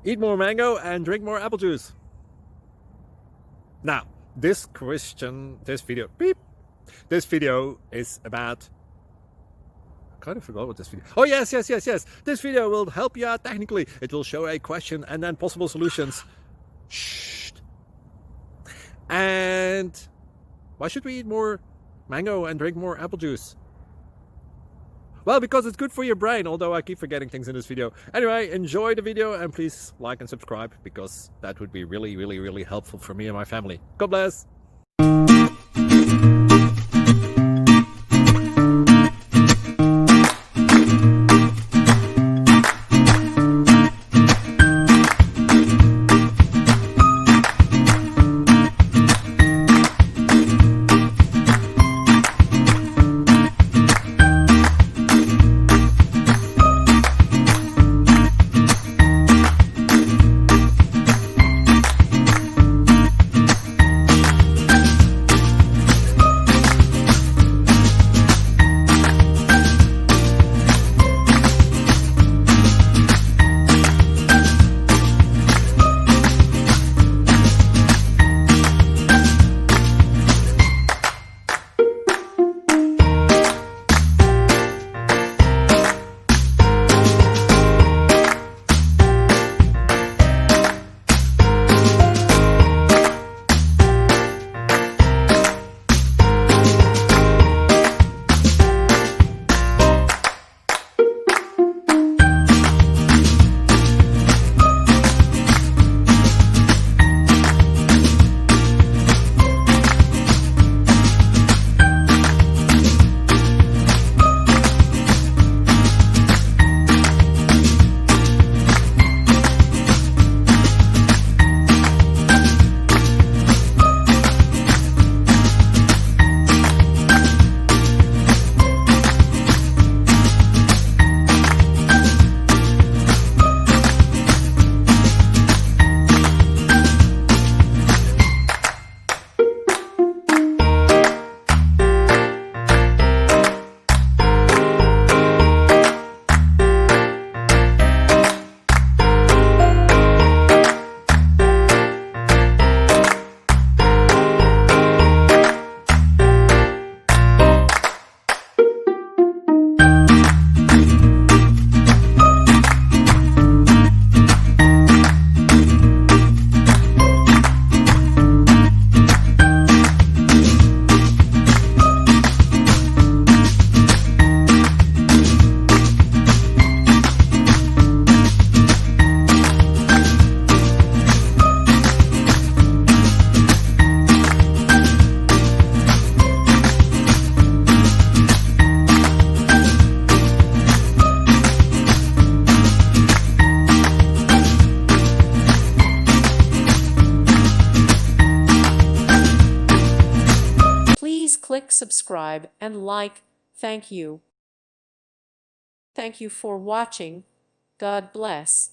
Eat more mango and drink more apple juice. Now, this video is about, I kind of forgot what this video. Oh, yes. This video will help you out technically. It will show a question and then possible solutions. Shh. And why should we eat more mango and drink more apple juice? Well, because it's good for your brain, although I keep forgetting things in this video. Anyway, enjoy the video and please like and subscribe, because that would be really helpful for me and my family. God bless! Please click subscribe and like. Thank you. Thank you for watching. God bless.